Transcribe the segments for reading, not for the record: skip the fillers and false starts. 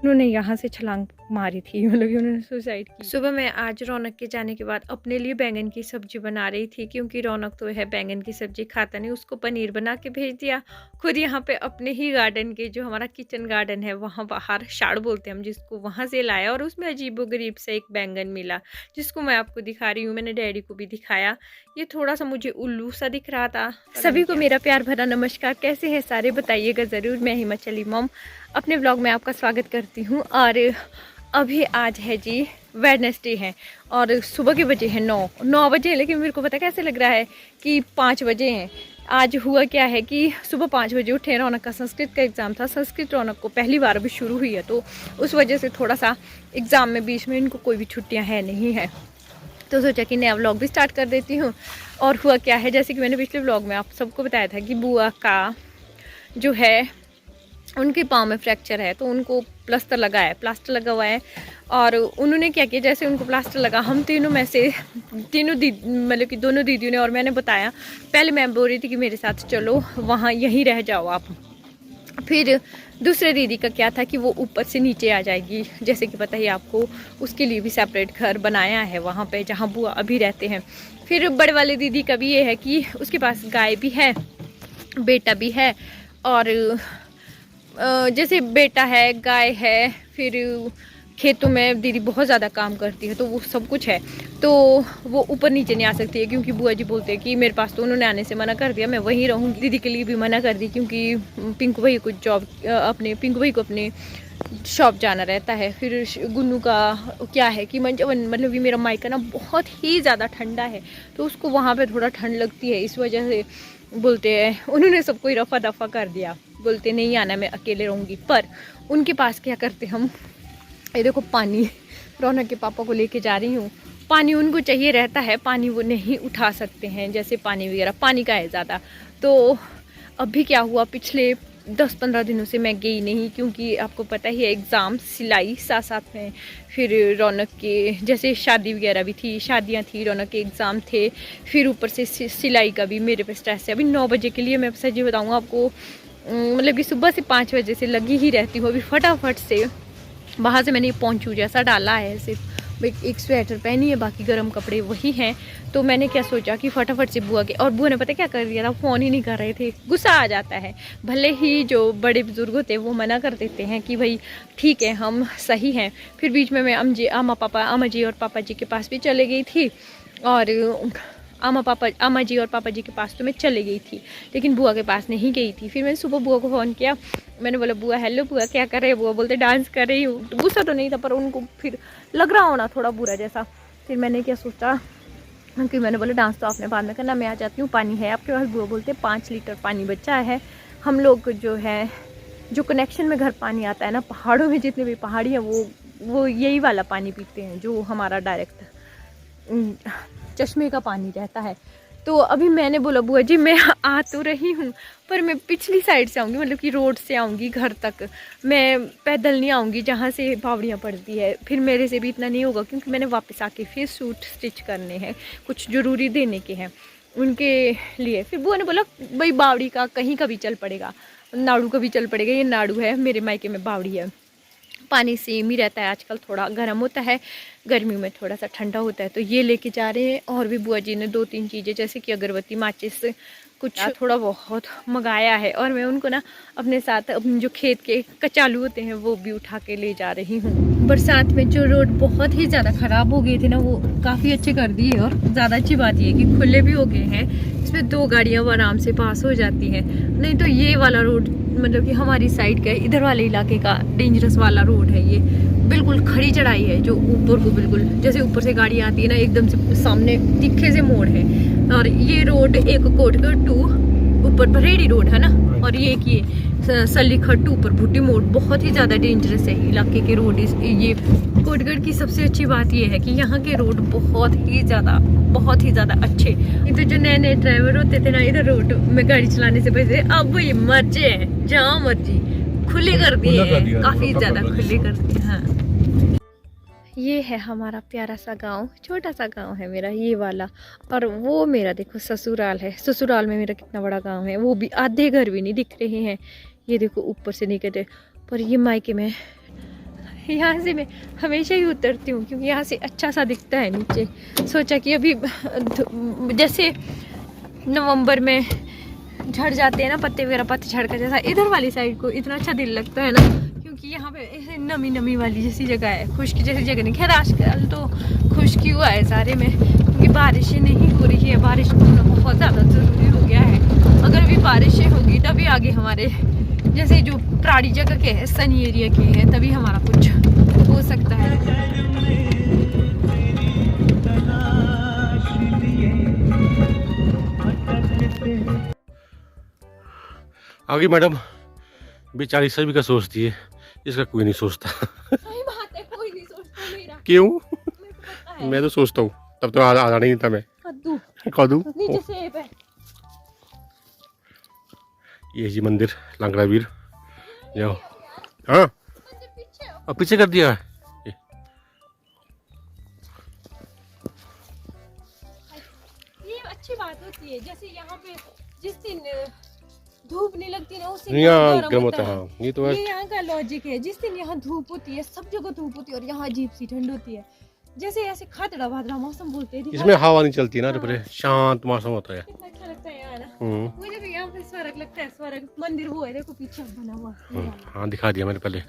उन्होंने यहाँ से छलांग मारी थी, मतलब कि उन्होंने सुसाइड की। सुबह मैं आज रौनक के जाने के बाद अपने लिए बैंगन की सब्जी बना रही थी, क्योंकि रौनक तो है बैंगन की सब्जी खाता नहीं, उसको पनीर बना के भेज दिया। खुद यहाँ पे अपने ही गार्डन के, जो हमारा किचन गार्डन है वहाँ बाहर शाड़ बोलते हैं हम जिसको, वहाँ से लाया और उसमें अजीबोगरीब से एक बैंगन मिला, जिसको मैं आपको दिखा रही हूँ। मैंने डैडी को भी दिखाया। ये थोड़ा सा मुझे उल्लू सा दिख रहा था। सभी को मेरा प्यार भरा नमस्कार। कैसे हैं सारे, बताइएगा ज़रूर। मैं हिमाचली मॉम अपने ब्लॉग में आपका स्वागत करती हूँ। और अभी आज है जी वेडनेसडे है और सुबह के बजे हैं 9 बजे, लेकिन मेरे को पता कैसे लग रहा है कि 5 बजे हैं। आज हुआ क्या है कि सुबह 5 बजे उठे, रौनक का संस्कृत का एग्ज़ाम था। संस्कृत रौनक को पहली बार अभी शुरू हुई है, तो उस वजह से थोड़ा सा एग्ज़ाम में बीच में इनको कोई भी छुट्टियाँ है नहीं है, तो सोचा कि नया व्लॉग भी स्टार्ट कर देती हूँ। और हुआ क्या है, जैसे कि मैंने पिछले व्लॉग में आप सबको बताया था कि बुआ का जो है उनके पाँव में फ्रैक्चर है, तो उनको प्लास्टर लगा हुआ है। और उन्होंने क्या किया, जैसे उनको प्लास्टर लगा, हम तीनों में से मतलब कि दोनों दीदियों ने और मैंने बताया। पहले मैं बोल रही थी कि मेरे साथ चलो, वहाँ यहीं रह जाओ आप। फिर दूसरे दीदी का क्या था कि वो ऊपर से नीचे आ जाएगी, जैसे कि पता ही आपको, उसके लिए भी सेपरेट घर बनाया है वहाँ पे जहाँ बुआ अभी रहते हैं। फिर बड़े वाले दीदी का भी ये है कि उसके पास गाय भी है, बेटा भी है। और जैसे बेटा है, गाय है, फिर खेतों में दीदी बहुत ज़्यादा काम करती है, तो वो सब कुछ है। तो वो ऊपर नीचे नहीं आ सकती है, क्योंकि बुआ जी बोलते हैं कि मेरे पास, तो उन्होंने आने से मना कर दिया, मैं वहीं रहूँगी। दीदी के लिए भी मना कर दी, क्योंकि पिंकू भाई को पिंकू भाई को अपने शॉप जाना रहता है। फिर गुन्नू का क्या है कि मतलब कि मेरा मायका ना बहुत ही ज़्यादा ठंडा है, तो उसको वहाँ पे थोड़ा ठंड लगती है, इस वजह से बोलते हैं। उन्होंने सबको ही रफा दफा कर दिया, बोलते नहीं आना, मैं अकेले रहूँगी। पर उनके पास क्या करते हम, ये देखो पानी, रौनक के पापा को लेके जा रही हूँ। पानी उनको चाहिए रहता है, पानी वो नहीं उठा सकते हैं, जैसे पानी वगैरह, पानी का है ज़्यादा। तो अभी क्या हुआ, पिछले 10-15 दिनों से मैं गई नहीं, क्योंकि आपको पता ही है एग्ज़ाम, सिलाई साथ साथ में। फिर रौनक के जैसे शादी वगैरह भी थी, शादियां थी, रौनक के एग्ज़ाम थे, फिर ऊपर से सिलाई का भी मेरे पे स्ट्रेस है। अभी 9 बजे के लिए मैं सच्ची बताऊँ आपको, मतलब कि सुबह से 5 बजे से लगी ही रहती हूँ। अभी फटाफट से वहाँ से मैंने पोंचू जैसा डाला है, सिर्फ एक स्वेटर पहनी है, बाकी गर्म कपड़े वही हैं। तो मैंने क्या सोचा कि फटाफट से बुआ के, और बुआ ने पता क्या कर दिया था, फ़ोन ही नहीं कर रहे थे। गुस्सा आ जाता है, भले ही जो बड़े बुजुर्ग होते हैं वो मना कर देते हैं कि भाई ठीक है हम सही हैं। फिर बीच में मैं अम्मा जी और पापा जी के पास भी चले गई थी, और अम्मा जी और पापा जी के पास तो मैं चले गई थी, लेकिन बुआ के पास नहीं गई थी। फिर मैंने सुबह बुआ को फ़ोन किया, मैंने बोला बुआ हेलो बुआ क्या कर रहे हैं। बुआ बोलते डांस कर रही हूँ। तो गुस्सा तो नहीं था, पर उनको फिर लग रहा होना थोड़ा बुरा जैसा। फिर मैंने क्या सोचा कि मैंने बोला डांस तो आपने बाद में करना, मैं आ जाती हूँ, पानी है आपके पास। बुआ बोलते 5 लीटर पानी बचा है। हम लोग जो है, जो कनेक्शन में घर पानी आता है ना, पहाड़ों में जितने भी पहाड़ी हैं वो यही वाला पानी पीते हैं, जो हमारा डायरेक्ट चश्मे का पानी रहता है। तो अभी मैंने बोला बुआ जी मैं आ तो रही हूँ, पर मैं पिछली साइड से आऊँगी, मतलब कि रोड से आऊँगी घर तक, मैं पैदल नहीं आऊँगी जहाँ से बावड़ियाँ पड़ती है। फिर मेरे से भी इतना नहीं होगा, क्योंकि मैंने वापस आके फिर सूट स्टिच करने हैं, कुछ ज़रूरी देने के हैं उनके लिए। फिर बुआ ने बोला भाई बावड़ी का कहीं का भी चल पड़ेगा, नाड़ू का भी चल पड़ेगा, ये नाड़ू है, मेरे मायके में बावड़ी है। पानी सेम ही रहता है, आजकल थोड़ा गर्म होता है, गर्मी में थोड़ा सा ठंडा होता है, तो ये लेके जा रहे हैं। और भी बुआ जी ने 2-3 चीज़ें, जैसे कि अगरबत्ती, माचिस, कुछ थोड़ा बहुत मंगाया है। और मैं उनको ना अपने साथ अपने जो खेत के कचालू होते हैं वो भी उठा के ले जा रही हूँ। बरसात में जो रोड बहुत ही ज़्यादा ख़राब हो गए थे ना, वो काफ़ी अच्छे कर दिए। और ज़्यादा अच्छी बात ये है कि खुले भी हो गए हैं, इसमें 2 गाड़ियाँ आराम से पास हो जाती हैं। नहीं तो ये वाला रोड, मतलब कि हमारी साइड का, इधर वाले इलाके का डेंजरस वाला रोड है ये, बिल्कुल खड़ी चढ़ाई है, जो ऊपर को बिल्कुल जैसे ऊपर से गाड़ी आती है ना, एकदम से सामने तीखे से मोड़ है। और ये रोड एक कोटगढ़ टू ऊपर भरेड़ी रोड है ना, और ये एक ये सलीखट टू ऊपर भुट्टी मोड़, बहुत ही ज़्यादा डेंजरस है इलाके के रोड। ये कोटगढ़ की सबसे अच्छी बात ये है कि यहाँ के रोड बहुत ही ज़्यादा अच्छे। इधर जो नए नए ड्राइवर होते थे ना, इधर रोड में गाड़ी चलाने से पहले, अब ये मर्जी है जहाँ मर्जी खुले कर दिए, काफ़ी ज़्यादा खुले कर दिए। हाँ, ये है हमारा प्यारा सा गांव, छोटा सा गांव है मेरा ये वाला। और वो मेरा देखो ससुराल है, ससुराल में मेरा कितना बड़ा गांव है, वो भी आधे घर भी नहीं दिख रहे हैं। ये देखो ऊपर से नहीं कहते। पर ये मायके में यहाँ से मैं हमेशा ही उतरती हूँ क्योंकि यहाँ से अच्छा सा दिखता है नीचे। सोचा कि अभी जैसे नवंबर में झड़ जाते हैं ना पत्ते वगैरह, पतझड़ का जैसा, इधर वाली साइड को इतना अच्छा दिल लगता है ना, क्योंकि यहाँ पे नमी नमी वाली जैसी जगह है, खुश्की जैसी जगह नहीं। खैर आजकल तो खुश्की हुआ है सारे में क्योंकि बारिशें नहीं हो रही है, बारिश होना बहुत ज़्यादा ज़रूरी हो गया है। अगर भी बारिशें होगी तभी आगे हमारे जैसे जो पहाड़ी जगह के हैं, सनी एरिया के हैं, तभी हमारा कुछ हो सकता है। आगे मैडम बेचारी सभी का सोचती है, इसका कोई नहीं सोचता। सही बात है, कोई नहीं सोचता मेरा। क्यों? मेरे को पता है। मैं तो सोचता हूँ, तब तो आधा नहीं था मैं। कद्दू नीचे सेब है। ये जी मंदिर लांगड़ा वीर जाओ। हाँ अब पीछे कर दिया। ये अच्छी बात होती है, जैसे यहाँ पे जिस दिन धूप नहीं लगती ना उस दिन यहाँ गर्म होता है। हाँ ये तो है, ये यहाँ का लॉजिक है। जिस दिन यहाँ धूप होती है, सब जगह धूप होती है और यहाँ अजीब सी ठंड होती है, जैसे ऐसे खादड़ा भादड़ा मौसम बोलते हैं। इसमें हवा नहीं चलती ना, तो शांत मौसम होता है। कितना अच्छा लगता है यार। मुझे भी यहाँ पे स्वर्ग लगता है। स्वर्ग मंदिर वो है, देखो पीछे बना हुआ। हाँ दिखा दिया मैंने पहले।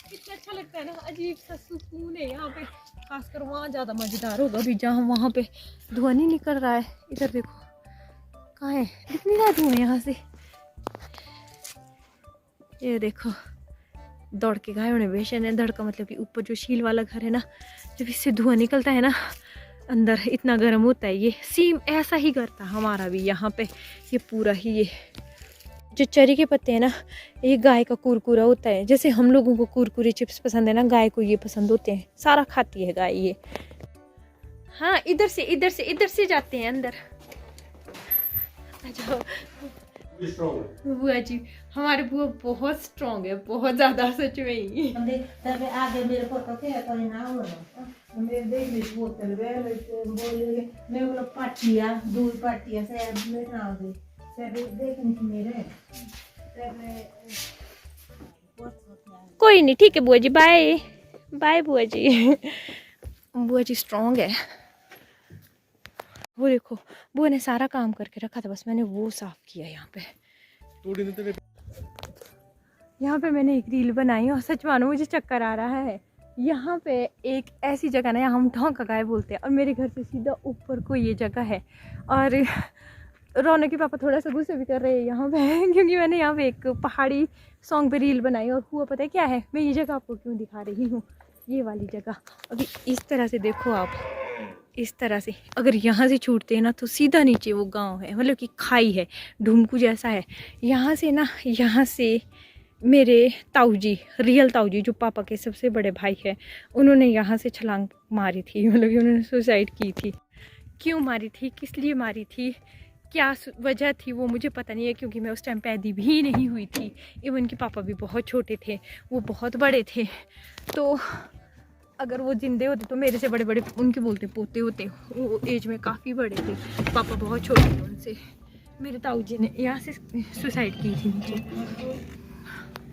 कितना अच्छा लगता है ना, अजीब सा सुकून है यहाँ पे। खासकर वहाँ ज्यादा मजेदार होगा अभी जहाँ वहाँ पे धुआं नहीं निकल रहा है। इधर देखो कहाँ है, दिख नहीं रहा धुआं यहाँ से। ये देखो दौड़ के गायों ने बेशन है। दड़ का मतलब कि ऊपर जो शील वाला घर है ना, जब इससे धुआं निकलता है ना, अंदर इतना गर्म होता है। ये सेम ऐसा ही घर था हमारा भी यहाँ पे। ये पूरा ही ये जो चरी के पत्ते हैं ना, ये गाय का कुरकुरा होता है। जैसे हम लोगों को कुरकुरे चिप्स पसंद है ना, गाय को ये पसंद होते हैं। सारा खाती है गाय ये। हाँ इधर से जाते हैं अंदर। अच्छा बुआ जी, हमारे बुआ बहुत स्ट्रॉन्ग है, बहुत ज्यादा, सच में ही। आगे मेरे फोटो के ना हो मेरे देख बोतल बोले मैं बोला पाटिया दूर पाटिया से में ना दे देखने की मेरे। कोई नहीं, ठीक है बुआ जी, बाय बाय बुआ जी। बुआ जी स्ट्रॉन्ग है। वो देखो बुआ ने सारा काम करके रखा था, बस मैंने वो साफ किया। यहाँ पे मैंने एक रील बनाई और सच मानो मुझे चक्कर आ रहा है। यहाँ पे एक ऐसी जगह ना, यहाँ हम ढोंका गाय बोलते हैं, और मेरे घर से सीधा ऊपर को ये जगह है। और रौनक के पापा थोड़ा सा गुस्से भी कर रहे हैं यहाँ पे क्योंकि मैंने यहाँ पे एक पहाड़ी सॉन्ग पे रील बनाई। और हुआ पता है क्या है, मैं ये जगह आपको क्यों दिखा रही हूँ, ये वाली जगह। अभी इस तरह से देखो आप, इस तरह से अगर यहाँ से छूटते हैं ना तो सीधा नीचे वो गांव है, मतलब कि खाई है, ढूंढकू जैसा है। यहाँ से ना, यहाँ से मेरे ताऊ जी, रियल ताऊ जी जो पापा के सबसे बड़े भाई है, उन्होंने यहाँ से छलांग मारी थी, मतलब कि उन्होंने सुसाइड की थी। क्यों मारी थी, किस लिए मारी थी, क्या वजह थी, वो मुझे पता नहीं है क्योंकि मैं उस टाइम पैदा भी नहीं हुई थी। इवन कि पापा भी बहुत छोटे थे, वो बहुत बड़े थे। तो अगर वो जिंदे होते तो मेरे से बड़े बड़े उनके बोलते पोते होते, वो एज में काफ़ी बड़े थे, पापा बहुत छोटे थे उनसे। मेरे ताऊ जी ने यहाँ से सुसाइड की थी नीचे।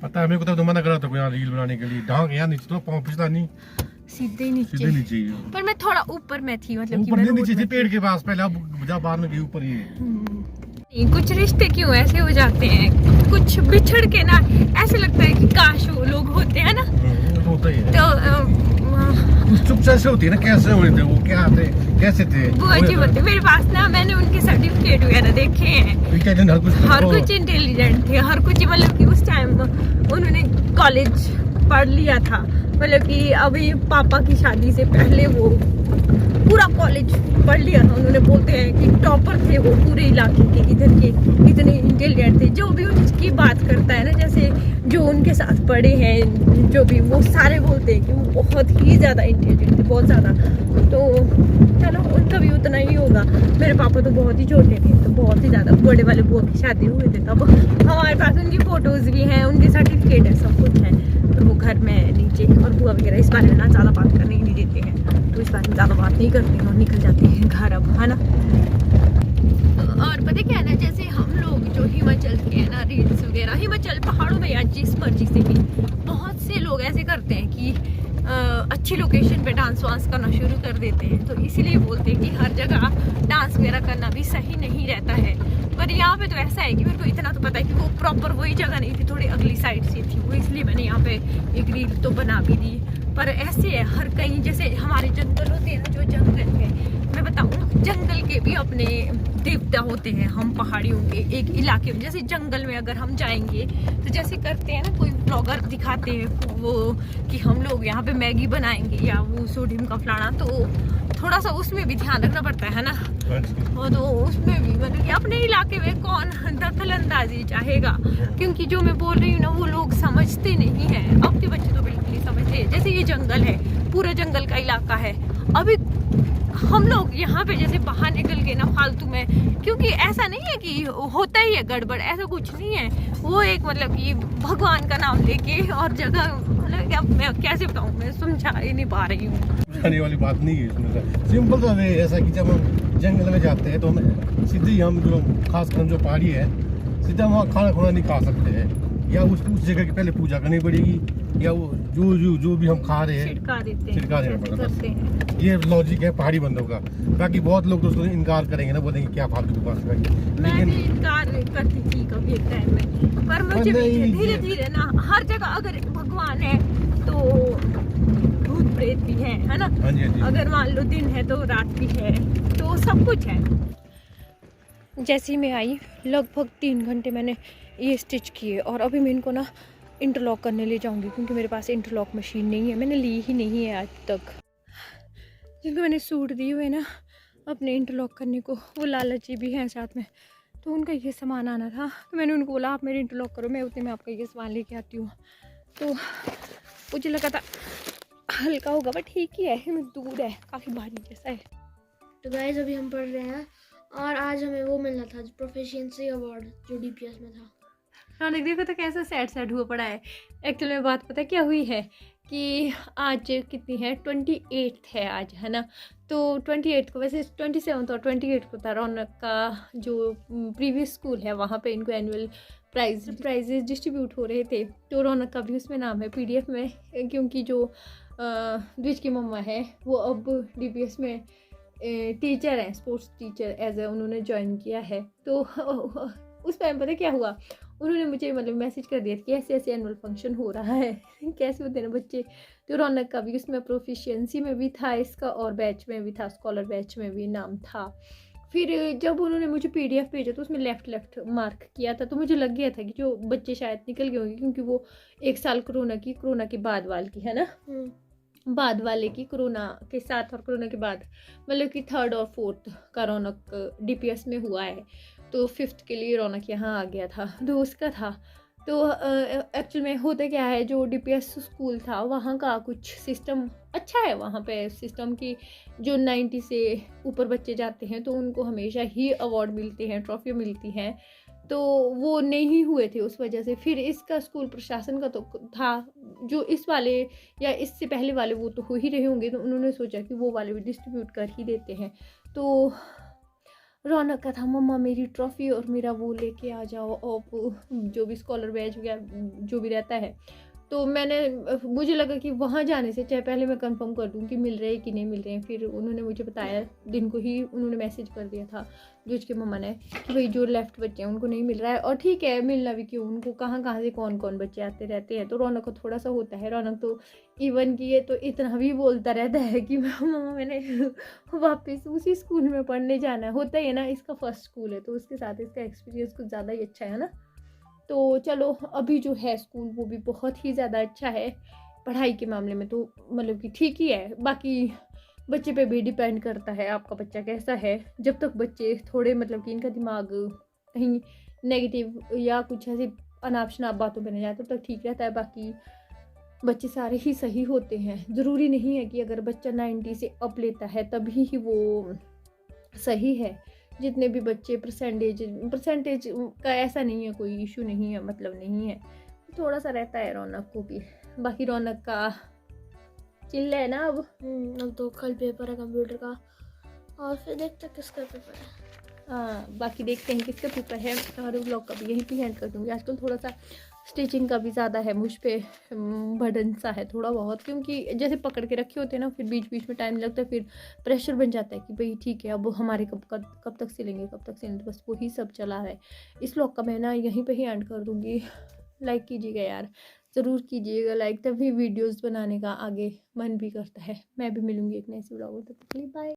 पता है मेरे को, तो मना करा था यहाँ रील बनाने के लिए। ढांक यहाँ नीचे तो पाँव पिछला नहीं, सीधे नीचे। पर मैं थोड़ा ऊपर में थी, मतलब कि मैं नीचे थी पेड़ के पास पहले, अब जब बाहर में गई ऊपर ये। कुछ रिश्ते क्यों ऐसे हो जाते हैं, कुछ बिछड़ के ना ऐसे लगता है कि काश वो लोग होते हैं ना। होता ही है। तो चुपचाप से होती है ना, कैसे हुए थे वो, क्या थे, कैसे थे। बुआ जी बोलते मेरे पास ना, मैंने उनके सर्टिफिकेट वगैरह देखे हैं। हर कुछ इंटेलिजेंट थे, हर कुछ, मतलब कि उस टाइम उन्होंने कॉलेज पढ़ लिया था, मतलब कि अभी पापा की शादी से पहले वो पूरा कॉलेज पढ़ लिया था। उन्होंने बोलते हैं कि टॉपर थे वो पूरे इलाके के, इधर के, इतने इंटेलिजेंट थे। जो भी उनकी बात करता है ना, जैसे जो उनके साथ पढ़े हैं जो भी, वो सारे बोलते हैं कि वो बहुत ही ज़्यादा इंटेलिजेंट थे, बहुत ज़्यादा। तो चलो उनका भी उतना ही होगा। मेरे पापा तो बहुत ही छोटे थे, तो बहुत ही ज़्यादा बड़े वाले बुआ की शादी हुए थे तब। हमारे पास उनकी फ़ोटोज़ भी हैं, उनके सर्टिफिकेट है, सब कुछ है। तो वो घर में नीचे, और बुआ वगैरह इस बारे में ना ज़्यादा बात करने ही नहीं देते हैं, तो इस बारे में ज़्यादा बात नहीं करते हैं और निकल जाते हैं घर अब, है ना। और पता क्या है ना, जैसे हिमाचल के है ना रील्स वगैरह, हिमाचल पहाड़ों में या जिस मर्जी से भी बहुत से लोग ऐसे करते हैं कि अच्छी लोकेशन पे डांस वांस करना शुरू कर देते हैं। तो इसीलिए बोलते हैं कि हर जगह डांस वगैरह करना भी सही नहीं रहता है। पर यहाँ पे तो ऐसा है कि मेरे को इतना तो पता है कि वो प्रॉपर वही जगह नहीं थी, थोड़ी अगली साइड से थी वो, इसलिए मैंने यहाँ पे एक रील तो बना भी दी। पर ऐसे है हर कहीं, जैसे हमारे जंगल होते हैं ना, जो जंगल है, मैं बताऊँ जंगल के भी अपने देवता होते हैं। हम पहाड़ियों के एक इलाके में, जैसे जंगल में अगर हम जाएंगे तो जैसे करते हैं ना, कोई ब्लॉगर दिखाते हैं वो कि हम लोग यहाँ पे मैगी बनाएंगे या वो सोडियम का फलाना, तो थोड़ा सा उसमें भी ध्यान रखना पड़ता है ना। और तो उसमें भी मतलब कि अपने इलाके में कौन दखल अंदाजी चाहेगा, क्योंकि जो मैं बोल रही हूँ ना वो लोग समझते नहीं हैं। अब के बच्चे तो बिल्कुल नहीं समझते। जैसे ये जंगल है, पूरा जंगल का इलाका है, अभी हम लोग यहाँ पे जैसे बाहर निकल के ना फालतू में, क्योंकि ऐसा नहीं है कि होता ही है गड़बड़, ऐसा कुछ नहीं है। वो एक मतलब कि भगवान का नाम लेके और जगह, मतलब कि अब मैं कैसे बताऊँ, मैं समझा ही नहीं पा रही हूँ। खाने वाली बात नहीं है इसमें तो। सिंपल तो है ऐसा कि जब हम जंगल में जाते हैं तो हम सीधे हम जो खासकर जो पहाड़ी है सीधा वहाँ खाना खुना नहीं खा सकते हैं, या उस जगह की पहले पूजा करनी पड़ेगी, या वो जो भी हम खा रहे हैं छिड़का देते हैं, छिड़का देना पड़ेगा। करते हैं। ये लॉजिक है पहाड़ी बंदों का। बाकी बहुत लोग तो उसको इनकार करेंगे ना, बोलेंगे क्या फालतू की बात करेंगे। मैं भी इनकार करती थी कभी एक टाइम में, पर मुझे धीरे धीरे ना हर जगह अगर भगवान है तो भूत प्रेत भी है ना। हाँ जी, हाँ जी। अगर मान लो दिन है तो रात भी है, तो सब कुछ है। जैसे ही मैं आई लगभग 3 घंटे मैंने ये स्टिच किए, और अभी मैं इनको ना इंटरलॉक करने ले जाऊंगी, क्योंकि मेरे पास इंटरलॉक मशीन नहीं है, मैंने ली ही नहीं है आज तक। जिनको मैंने सूट दिए हुए ना अपने इंटरलॉक करने को, वो लालची भी हैं साथ में, तो उनका ये सामान आना था, तो मैंने उनको बोला आप मेरे इंटरलॉक करो, मैं उतने में आपका ये सामान लेके आती हूँ। तो मुझे लगा था हल्का होगा, बट ठीक ही है, दूध है, काफ़ी भारी जैसा है। तो गाइस अभी हम पढ़ रहे हैं, और आज हमें वो मिलना था प्रोफिशिएंसी अवार्ड जो डीपीएस में था। रौनक देखो तो कैसा सैड हुआ पड़ा है। एक्चुअली में बात पता क्या हुई है कि आज कितनी है, 28 है आज, है ना। तो 28 को, वैसे 27 और 28 को था रौनक का जो प्रीवियस स्कूल है, वहाँ पे इनको एनुअल प्राइजेस डिस्ट्रीब्यूट हो रहे थे। तो रौनक का भी उसमें नाम है पीडीएफ में, क्योंकि जो द्विज की मम्मा है वो अब डीपीएस में टीचर हैं, स्पोर्ट्स टीचर एज ए उन्होंने ज्वाइन किया है। तो उस टाइम पता क्या हुआ, उन्होंने मुझे मतलब मैसेज कर दिया कि ऐसे ऐसे एनुअल फंक्शन हो रहा है कैसे होते हैं बच्चे। तो रौनक का भी उसमें प्रोफिशिएंसी में भी था इसका, और बैच में भी था, स्कॉलर बैच में भी नाम था। फिर जब उन्होंने मुझे पीडीएफ भेजा तो उसमें लेफ्ट मार्क किया था, तो मुझे लग गया था कि जो बच्चे शायद निकल गए होंगे, क्योंकि वो 1 साल कोरोना के बाद वाल की है ना, बाद वाले की कोरोना के साथ और कोरोना के बाद, मतलब कि 3rd और 4th का रौनक डीपीएस में हुआ है। तो 5th के लिए रौनक यहाँ आ गया था, तो उसका था। तो एक्चुअल में होता क्या है, जो डीपीएस स्कूल था वहाँ का कुछ सिस्टम अच्छा है। वहाँ पे सिस्टम की जो 90 से ऊपर बच्चे जाते हैं तो उनको हमेशा ही अवार्ड मिलते हैं, ट्रॉफी मिलती हैं। तो वो नहीं हुए थे उस वजह से। फिर इसका स्कूल प्रशासन का तो था, जो इस वाले या इससे पहले वाले वो तो हो ही रहे होंगे, तो उन्होंने सोचा कि वो वाले भी डिस्ट्रीब्यूट कर ही देते हैं। तो रौनक का था मम्मा मेरी ट्रॉफी और मेरा वो लेके आ जाओ, और जो भी स्कॉलर बैच या जो भी रहता है। तो मुझे लगा कि वहाँ जाने से चाहे पहले मैं कंफर्म कर दूँ कि मिल रहे हैं कि नहीं मिल रहे हैं। फिर उन्होंने मुझे बताया, दिन को ही उन्होंने मैसेज कर दिया था जो उसके मम्मा ने, कि भाई जो लेफ्ट बच्चे हैं उनको नहीं मिल रहा है। और ठीक है, मिलना भी क्यों, उनको कहाँ से कौन कौन बच्चे आते रहते हैं। तो रौनक को थोड़ा सा होता है, रौनक तो इवन की ये तो इतना भी बोलता रहता है कि मम्मा मैंने वापस उसी स्कूल में पढ़ने जाना है। होता ही है ना, इसका फर्स्ट स्कूल है तो उसके साथ इसका एक्सपीरियंस कुछ ज़्यादा ही अच्छा है ना। तो चलो, अभी जो है स्कूल वो भी बहुत ही ज़्यादा अच्छा है पढ़ाई के मामले में, तो मतलब कि ठीक ही है। बाकी बच्चे पे भी डिपेंड करता है आपका बच्चा कैसा है। जब तक बच्चे थोड़े मतलब कि इनका दिमाग कहीं नेगेटिव या कुछ ऐसी अनाप शनाप बातों पे नहीं जाए तब तक ठीक रहता है। बाकी बच्चे सारे ही सही होते हैं। ज़रूरी नहीं है कि अगर बच्चा 90 से अप लेता है तभी ही वो सही है। जितने भी बच्चे परसेंटेज का ऐसा नहीं है, कोई इशू नहीं है, मतलब नहीं है, थोड़ा सा रहता है रौनक को भी। बाकी रौनक का चिल्ला है ना अब तो कल पेपर है कंप्यूटर का, और फिर देखते किसका पेपर है। बाकी देखते हैं किसका पेपर है और व्लॉग का भी यहीं पे एंड कर दूँगी। आजकल थोड़ा सा स्टिचिंग का भी ज़्यादा है मुझ पे, बर्डन सा है थोड़ा बहुत, क्योंकि जैसे पकड़ के रखे होते हैं ना, फिर बीच बीच में टाइम लगता है, फिर प्रेशर बन जाता है कि भाई ठीक है अब हमारे कब तक सिलेंगे, बस वही सब चला है। इस व्लॉग का मैं ना यहीं पे ही एंड कर दूँगी। लाइक कीजिएगा यार, ज़रूर कीजिएगा लाइक, तभी वीडियोज़ बनाने का आगे मन भी करता है। मैं भी मिलूँगी एक नए से व्लॉग में, तब तक के लिए बाय।